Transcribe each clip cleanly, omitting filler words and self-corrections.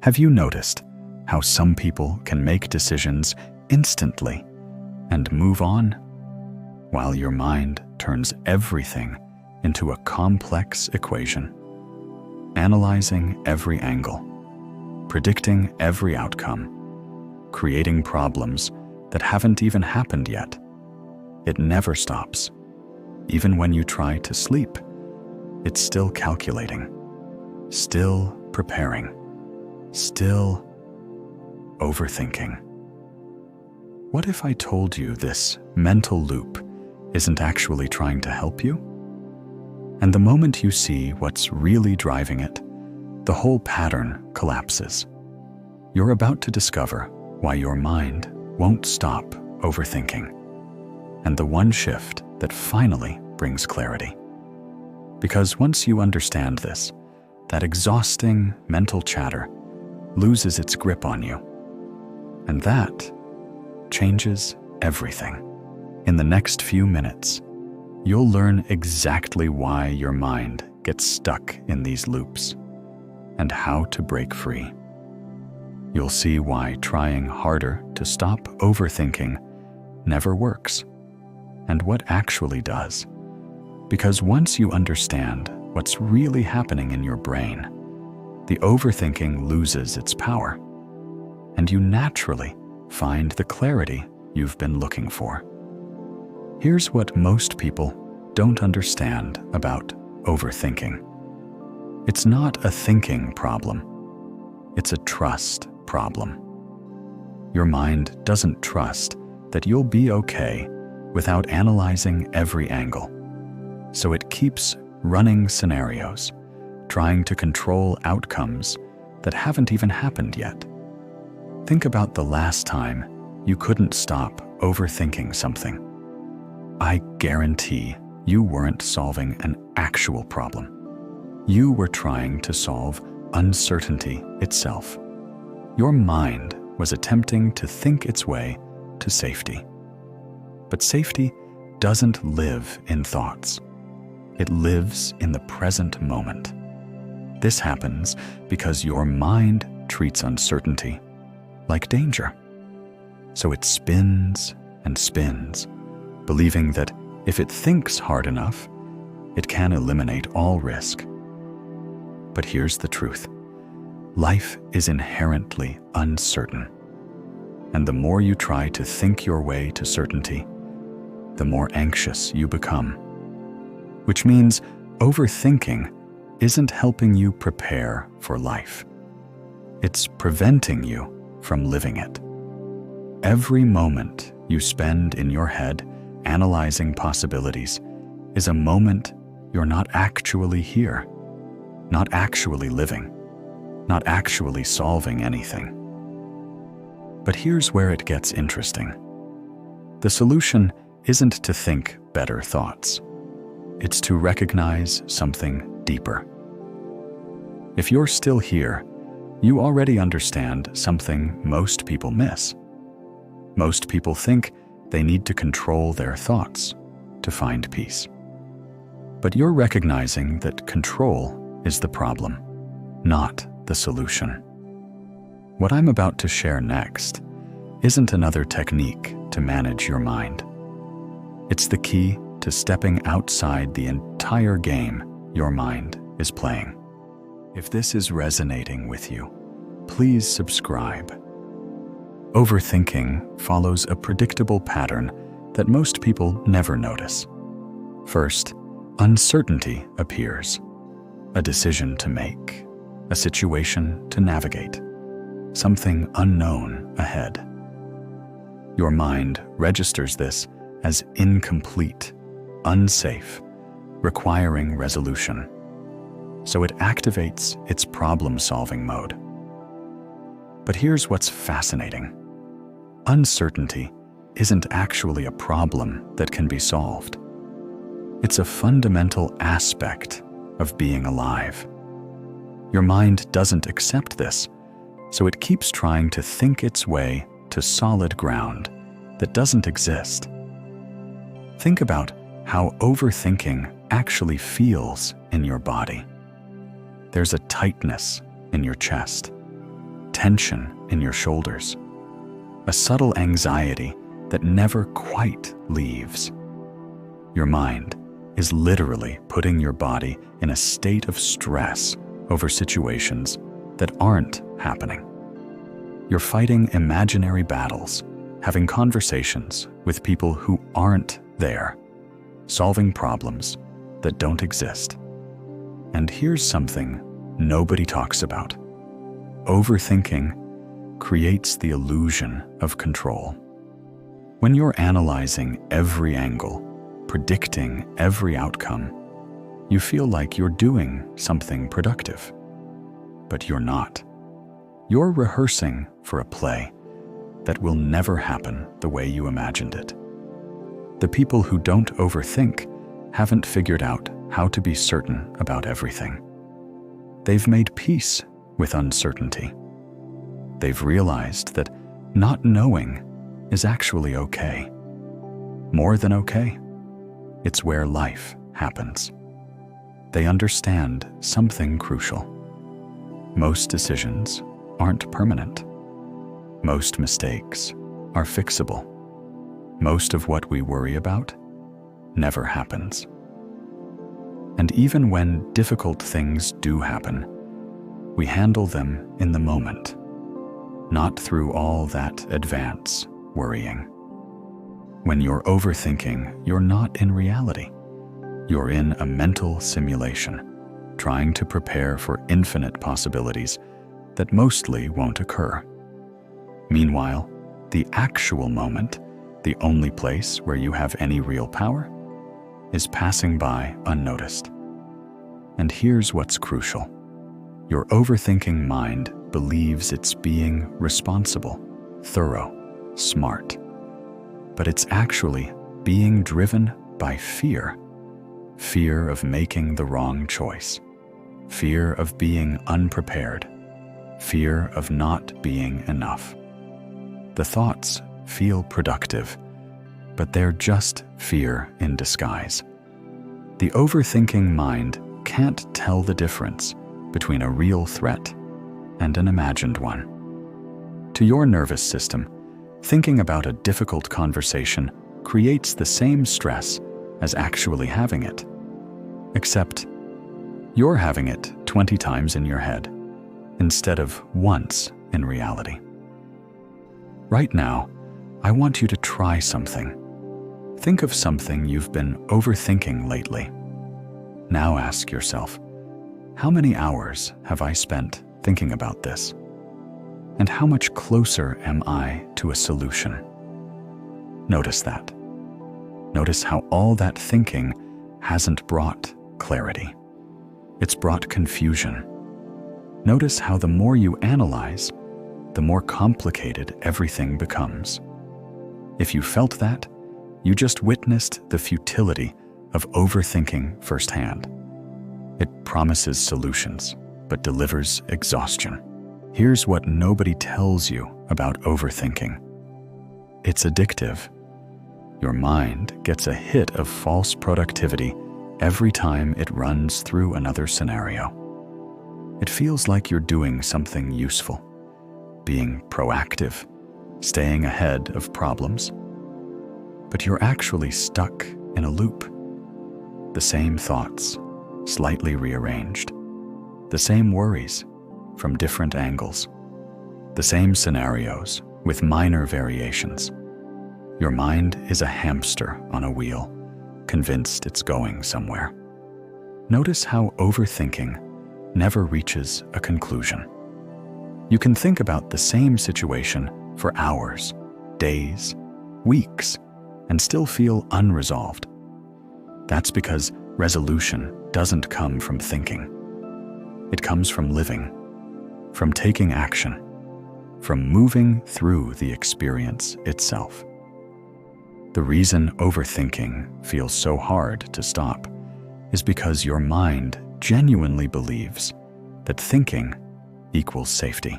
Have you noticed how some people can make decisions instantly and move on, while your mind turns everything into a complex equation, analyzing every angle, predicting every outcome, creating problems that haven't even happened yet? It never stops. Even when you try to sleep, it's still calculating, still preparing, still overthinking. What if I told you this mental loop isn't actually trying to help you? And the moment you see what's really driving it, the whole pattern collapses. You're about to discover why your mind won't stop overthinking, and the one shift that finally brings clarity. Because once you understand this, that exhausting mental chatter loses its grip on you. And that changes everything. In the next few minutes, you'll learn exactly why your mind gets stuck in these loops and how to break free. You'll see why trying harder to stop overthinking never works, and what actually does. Because once you understand what's really happening in your brain, the overthinking loses its power, and you naturally find the clarity you've been looking for. Here's what most people don't understand about overthinking. It's not a thinking problem. It's a trust problem. Your mind doesn't trust that you'll be okay without analyzing every angle. So it keeps running scenarios, trying to control outcomes that haven't even happened yet. Think about the last time you couldn't stop overthinking something. I guarantee you weren't solving an actual problem. You were trying to solve uncertainty itself. Your mind was attempting to think its way to safety. But safety doesn't live in thoughts. It lives in the present moment. This happens because your mind treats uncertainty like danger. So it spins and spins, believing that if it thinks hard enough, it can eliminate all risk. But here's the truth. Life is inherently uncertain. And the more you try to think your way to certainty, the more anxious you become. Which means overthinking isn't helping you prepare for life. It's preventing you from living it. Every moment you spend in your head analyzing possibilities is a moment you're not actually here, not actually living, not actually solving anything. But here's where it gets interesting. The solution isn't to think better thoughts. It's to recognize something deeper. If you're still here, you already understand something most people miss. Most people think they need to control their thoughts to find peace. But you're recognizing that control is the problem, not the solution. What I'm about to share next isn't another technique to manage your mind. It's the key to stepping outside the entire game your mind is playing. If this is resonating with you, please subscribe. Overthinking follows a predictable pattern that most people never notice. First, uncertainty appears, a decision to make, a situation to navigate, something unknown ahead. Your mind registers this as incomplete, unsafe, requiring resolution. So it activates its problem-solving mode. But here's what's fascinating. Uncertainty isn't actually a problem that can be solved. It's a fundamental aspect of being alive. Your mind doesn't accept this, so it keeps trying to think its way to solid ground that doesn't exist. Think about how overthinking actually feels in your body. There's a tightness in your chest, tension in your shoulders, a subtle anxiety that never quite leaves. Your mind is literally putting your body in a state of stress over situations that aren't happening. You're fighting imaginary battles, having conversations with people who aren't there, solving problems that don't exist. And here's something nobody talks about. Overthinking creates the illusion of control. When you're analyzing every angle, predicting every outcome, you feel like you're doing something productive. But you're not. You're rehearsing for a play that will never happen the way you imagined it. The people who don't overthink haven't figured out how to be certain about everything. They've made peace with uncertainty. They've realized that not knowing is actually okay. More than okay. It's where life happens. They understand something crucial. Most decisions aren't permanent. Most mistakes are fixable. Most of what we worry about never happens. And even when difficult things do happen, we handle them in the moment, not through all that advance worrying. When you're overthinking, you're not in reality. You're in a mental simulation, trying to prepare for infinite possibilities that mostly won't occur. Meanwhile, the actual moment, the only place where you have any real power, is passing by unnoticed. And here's what's crucial. Your overthinking mind believes it's being responsible, thorough, smart. But it's actually being driven by fear. Fear of making the wrong choice. Fear of being unprepared. Fear of not being enough. The thoughts feel productive, but they're just fear in disguise. The overthinking mind can't tell the difference between a real threat and an imagined one. To your nervous system, thinking about a difficult conversation creates the same stress as actually having it. Except you're having it 20 times in your head instead of once in reality. Right now, I want you to try something. Think of something you've been overthinking lately. Now ask yourself, how many hours have I spent thinking about this? And how much closer am I to a solution? Notice that. Notice how all that thinking hasn't brought clarity. It's brought confusion. Notice how the more you analyze, the more complicated everything becomes. If you felt that, you just witnessed the futility of overthinking firsthand. It promises solutions, but delivers exhaustion. Here's what nobody tells you about overthinking. It's addictive. Your mind gets a hit of false productivity every time it runs through another scenario. It feels like you're doing something useful, being proactive, staying ahead of problems. But you're actually stuck in a loop. The same thoughts, slightly rearranged. The same worries, from different angles. The same scenarios, with minor variations. Your mind is a hamster on a wheel, convinced it's going somewhere. Notice how overthinking never reaches a conclusion. You can think about the same situation for hours, days, weeks, and still feel unresolved. That's because resolution doesn't come from thinking. It comes from living, from taking action, from moving through the experience itself. The reason overthinking feels so hard to stop is because your mind genuinely believes that thinking equals safety.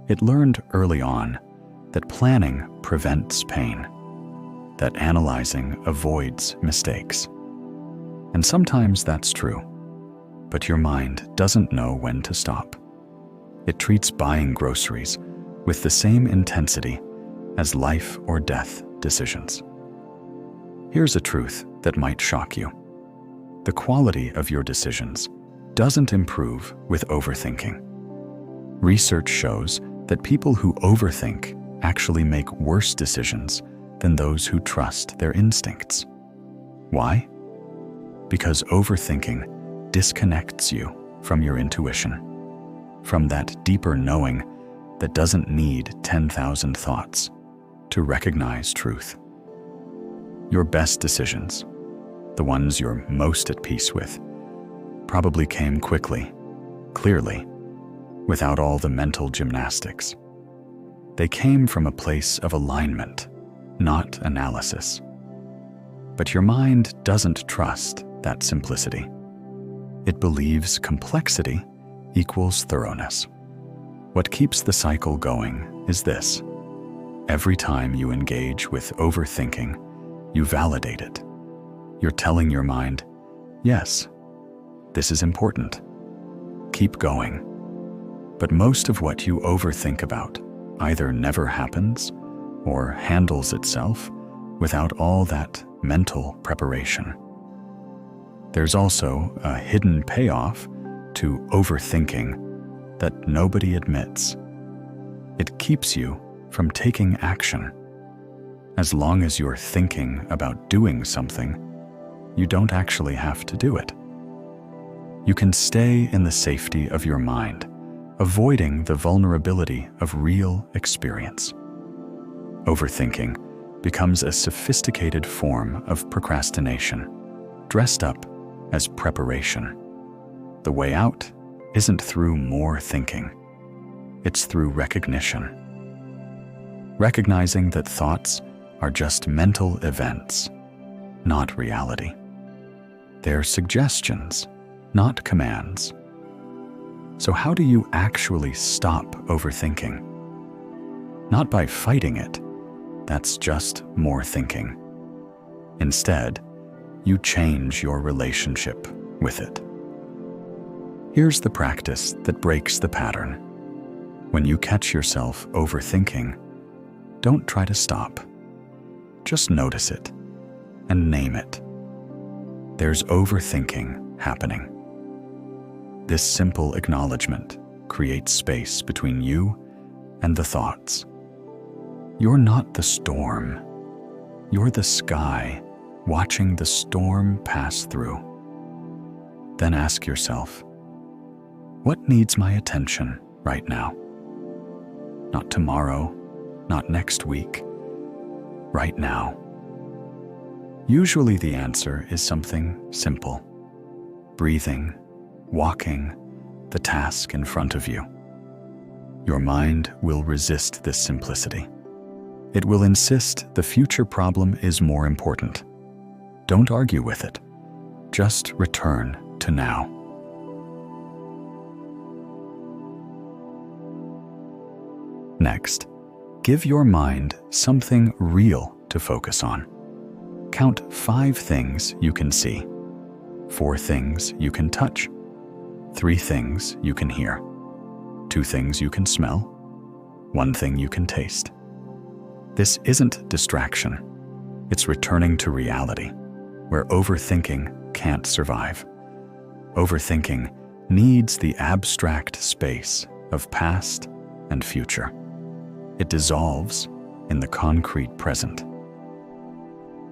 It learned early on that planning prevents pain, that analyzing avoids mistakes. And sometimes that's true, but your mind doesn't know when to stop. It treats buying groceries with the same intensity as life or death decisions. Here's a truth that might shock you. The quality of your decisions doesn't improve with overthinking. Research shows that people who overthink actually make worse decisions than those who trust their instincts. Why? Because overthinking disconnects you from your intuition, from that deeper knowing that doesn't need 10,000 thoughts to recognize truth. Your best decisions, the ones you're most at peace with, probably came quickly, clearly, without all the mental gymnastics. They came from a place of alignment, not analysis. But your mind doesn't trust that simplicity. It believes complexity equals thoroughness. What keeps the cycle going is this. Every time you engage with overthinking, you validate it. You're telling your mind, yes, this is important. Keep going. But most of what you overthink about either never happens or handles itself without all that mental preparation. There's also a hidden payoff to overthinking that nobody admits. It keeps you from taking action. As long as you're thinking about doing something, you don't actually have to do it. You can stay in the safety of your mind, avoiding the vulnerability of real experience. Overthinking becomes a sophisticated form of procrastination, dressed up as preparation. The way out isn't through more thinking. It's through recognition. Recognizing that thoughts are just mental events, not reality. They're suggestions, not commands. So how do you actually stop overthinking? Not by fighting it. That's just more thinking. Instead, you change your relationship with it. Here's the practice that breaks the pattern. When you catch yourself overthinking, don't try to stop. Just notice it and name it. There's overthinking happening. This simple acknowledgement creates space between you and the thoughts. You're not the storm. You're the sky watching the storm pass through. Then ask yourself, what needs my attention right now? Not tomorrow, not next week, right now. Usually the answer is something simple. Breathing, walking, the task in front of you. Your mind will resist this simplicity. It will insist the future problem is more important. Don't argue with it. Just return to now. Next, give your mind something real to focus on. Count 5 things you can see, 4 things you can touch, 3 things you can hear, 2 things you can smell, 1 thing you can taste. This isn't distraction. It's returning to reality, where overthinking can't survive. Overthinking needs the abstract space of past and future. It dissolves in the concrete present.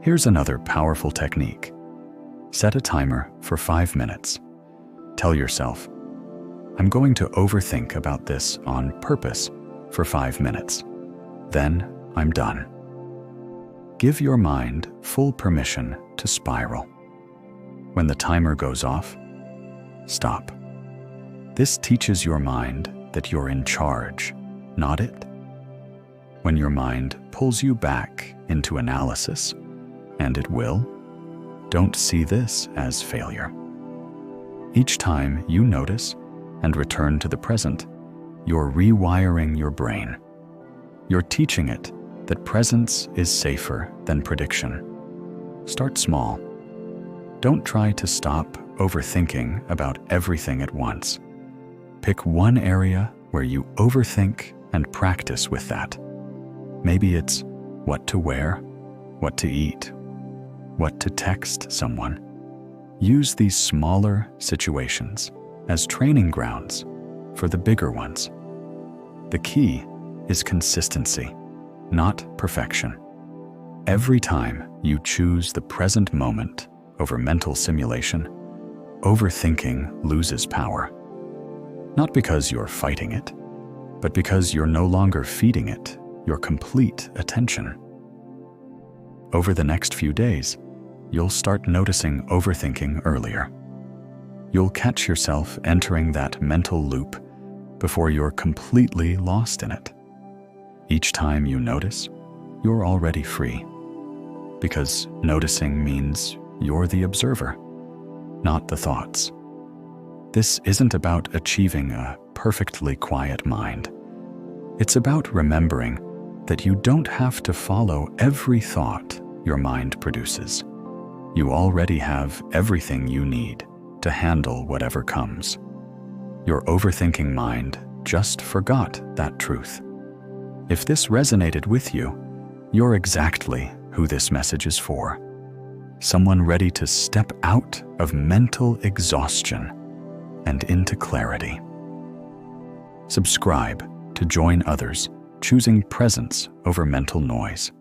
Here's another powerful technique. Set a timer for 5 minutes. Tell yourself, I'm going to overthink about this on purpose for 5 minutes. Then I'm done. Give your mind full permission to spiral. When the timer goes off, stop. This teaches your mind that you're in charge, not it. When your mind pulls you back into analysis, and it will, don't see this as failure. Each time you notice and return to the present, you're rewiring your brain. You're teaching it that presence is safer than prediction. Start small. Don't try to stop overthinking about everything at once. Pick one area where you overthink and practice with that. Maybe it's what to wear, what to eat, what to text someone. Use these smaller situations as training grounds for the bigger ones. The key is consistency, not perfection. Every time you choose the present moment over mental simulation, overthinking loses power. Not because you're fighting it, but because you're no longer feeding it your complete attention. Over the next few days, you'll start noticing overthinking earlier. You'll catch yourself entering that mental loop before you're completely lost in it. Each time you notice, you're already free. Because noticing means you're the observer, not the thoughts. This isn't about achieving a perfectly quiet mind. It's about remembering that you don't have to follow every thought your mind produces. You already have everything you need to handle whatever comes. Your overthinking mind just forgot that truth. If this resonated with you, you're exactly who this message is for. Someone ready to step out of mental exhaustion and into clarity. Subscribe to join others choosing presence over mental noise.